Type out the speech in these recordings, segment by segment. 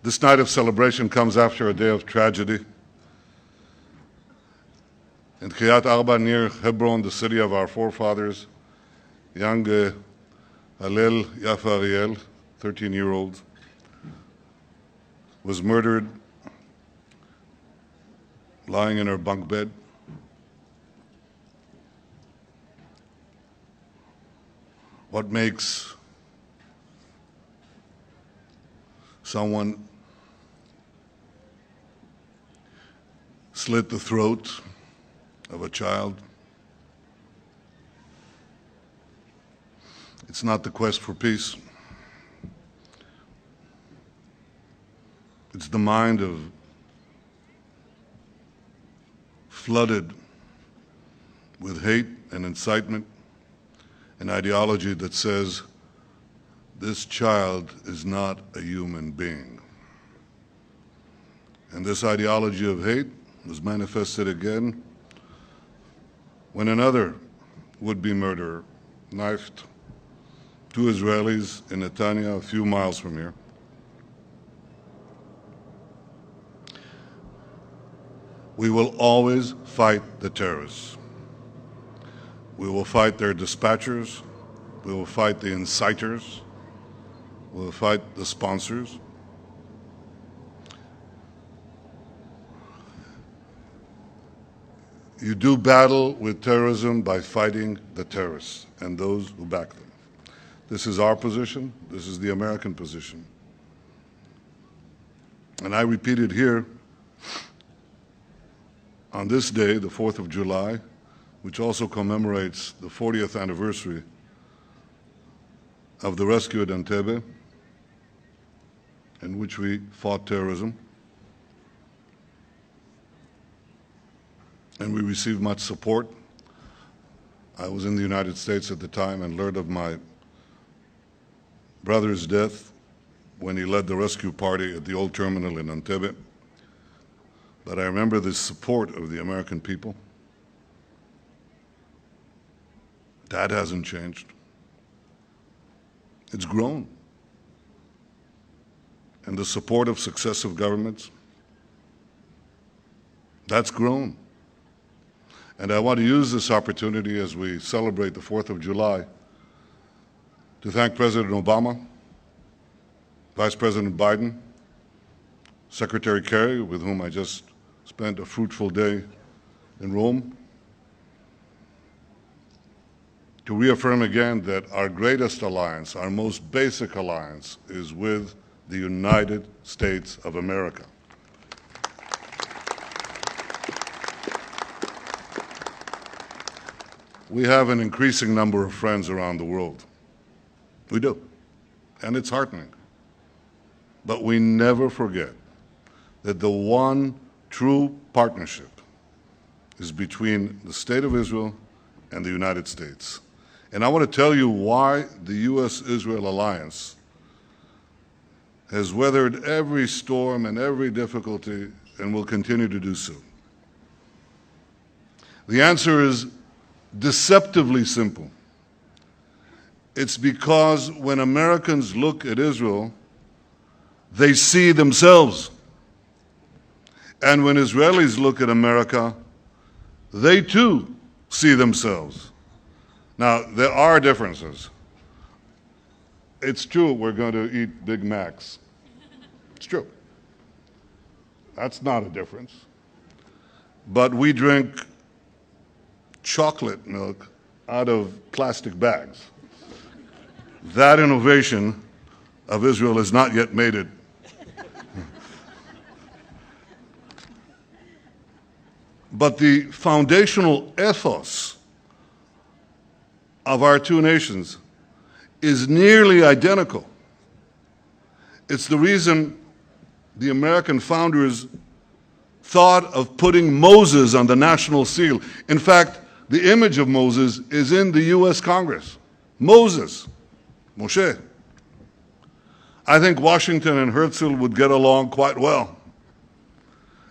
This night of celebration comes after a day of tragedy. In Kiryat Arba, near Hebron, the city of our forefathers, young Hallel Yafa Ariel, 13-year-old, was murdered lying in her bunk bed. What makes someone slit the throat of a child? It's not the quest for peace. It's the mind of flooded with hate and incitement, an ideology that says this child is not a human being. And this ideology of hate was manifested again when another would-be murderer knifed two Israelis in Netanyahu, a few miles from here. We will always fight the terrorists. We will fight their dispatchers. We will fight the inciters. We will fight the sponsors. You do battle with terrorism by fighting the terrorists and those who back them. This is our position. This is the American position. And I repeat it here on this day, the 4th of July, which also commemorates the 40th anniversary of the rescue at Entebbe, in which we fought terrorism. And we received much support. I was in the United States at the time and learned of my brother's death when he led the rescue party at the old terminal in Entebbe. But I remember the support of the American people. That hasn't changed. It's grown. And the support of successive governments, that's grown. And I want to use this opportunity as we celebrate the 4th of July to thank President Obama, Vice President Biden, Secretary Kerry, with whom I just spent a fruitful day in Rome, to reaffirm again that our greatest alliance, our most basic alliance, is with the United States of America. We have an increasing number of friends around the world. We do, and it's heartening. But we never forget that the one true partnership is between the State of Israel and the United States. And I want to tell you why the U.S.-Israel alliance has weathered every storm and every difficulty and will continue to do so. The answer is deceptively simple. It's because when Americans look at Israel, they see themselves. And when Israelis look at America, they too see themselves. Now, there are differences. It's true we're going to eat Big Macs. It's true. That's not a difference. But we drink chocolate milk out of plastic bags. That innovation of Israel has not yet made it. But the foundational ethos of our two nations is nearly identical. It's the reason the American founders thought of putting Moses on the national seal. In fact, the image of Moses is in the U.S. Congress. Moses, Moshe. I think Washington and Herzl would get along quite well.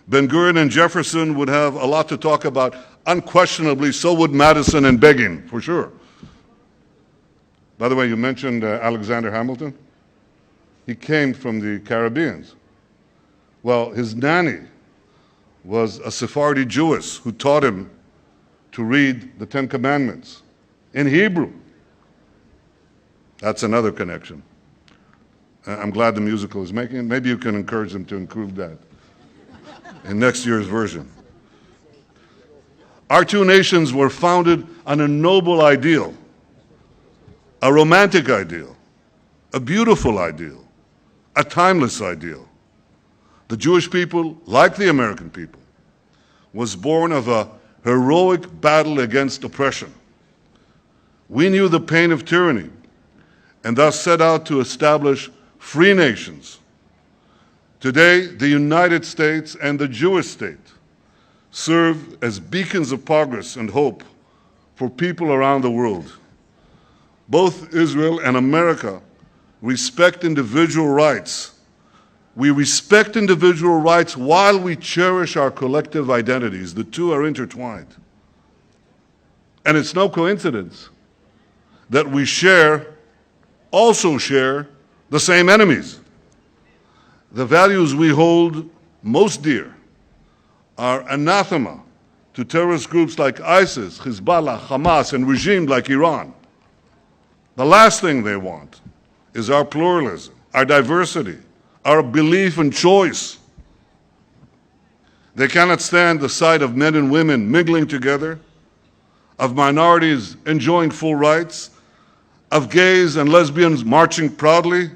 Ben-Gurion and Jefferson would have a lot to talk about. Unquestionably, so would Madison and Begin, for sure. By the way, you mentioned Alexander Hamilton. He came from the Caribbean. Well, his nanny was a Sephardi Jewess who taught him to read the Ten Commandments in Hebrew. That's another connection. I'm glad the musical is making it. Maybe you can encourage them to include that in next year's version. Our two nations were founded on a noble ideal, a romantic ideal, a beautiful ideal, a timeless ideal. The Jewish people, like the American people, was born of a heroic battle against oppression. We knew the pain of tyranny and thus set out to establish free nations. Today, the United States and the Jewish state serve as beacons of progress and hope for people around the world. Both Israel and America respect individual rights. We respect individual rights while we cherish our collective identities. The two are intertwined. And it's no coincidence that we also share the same enemies. The values we hold most dear are anathema to terrorist groups like ISIS, Hezbollah, Hamas, and regimes like Iran. The last thing they want is our pluralism, our diversity, our belief and choice. They cannot stand the sight of men and women mingling together, of minorities enjoying full rights, of gays and lesbians marching proudly,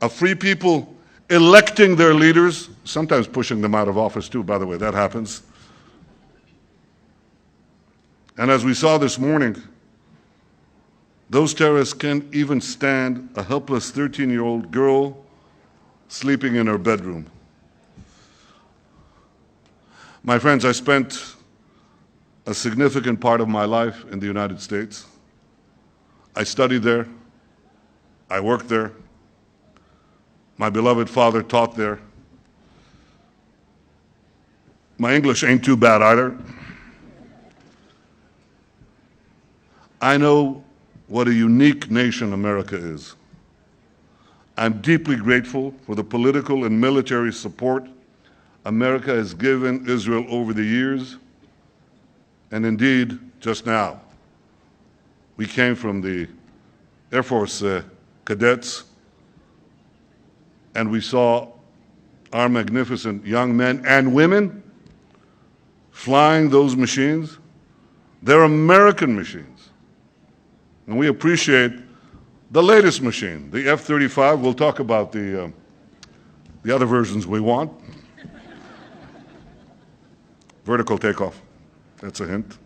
of free people electing their leaders, sometimes pushing them out of office too, by the way, that happens. And as we saw this morning, those terrorists can't even stand a helpless 13-year-old girl sleeping in her bedroom. My friends, I spent a significant part of my life in the United States. I studied there. I worked there. My beloved father taught there. My English ain't too bad either. I know what a unique nation America is. I'm deeply grateful for the political and military support America has given Israel over the years, and indeed, just now. We came from the Air Force cadets, and we saw our magnificent young men and women flying those machines. They're American machines. And we appreciate the latest machine, the F-35. We'll talk about the other versions we want. Vertical takeoff, that's a hint.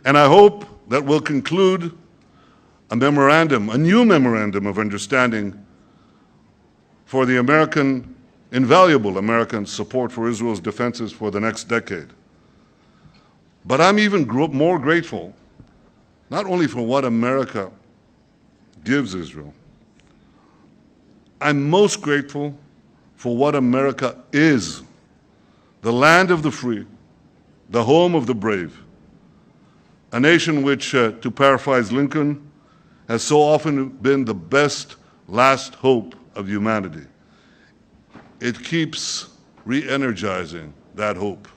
And I hope that we'll conclude a new memorandum of understanding for the invaluable American support for Israel's defenses for the next decade. But I'm even more grateful, not only for what America gives Israel, I'm most grateful for what America is: the land of the free, the home of the brave, a nation which, to paraphrase Lincoln, has so often been the best last hope of humanity. It keeps re-energizing that hope.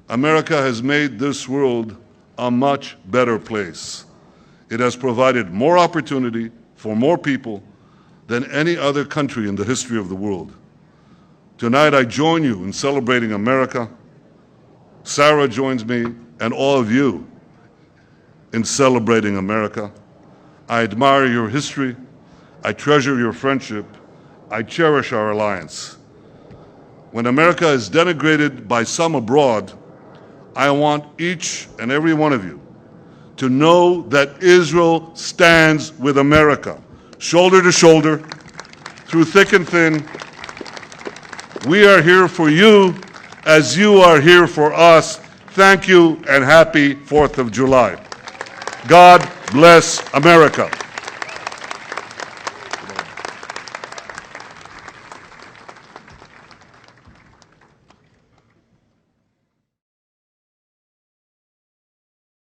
America has made this world a much better place. It has provided more opportunity for more people than any other country in the history of the world. Tonight, I join you in celebrating America. Sarah joins me and all of you in celebrating America. I admire your history. I treasure your friendship. I cherish our alliance. When America is denigrated by some abroad, I want each and every one of you to know that Israel stands with America, shoulder to shoulder, through thick and thin. We are here for you as you are here for us. Thank you and happy 4th of July. God bless America.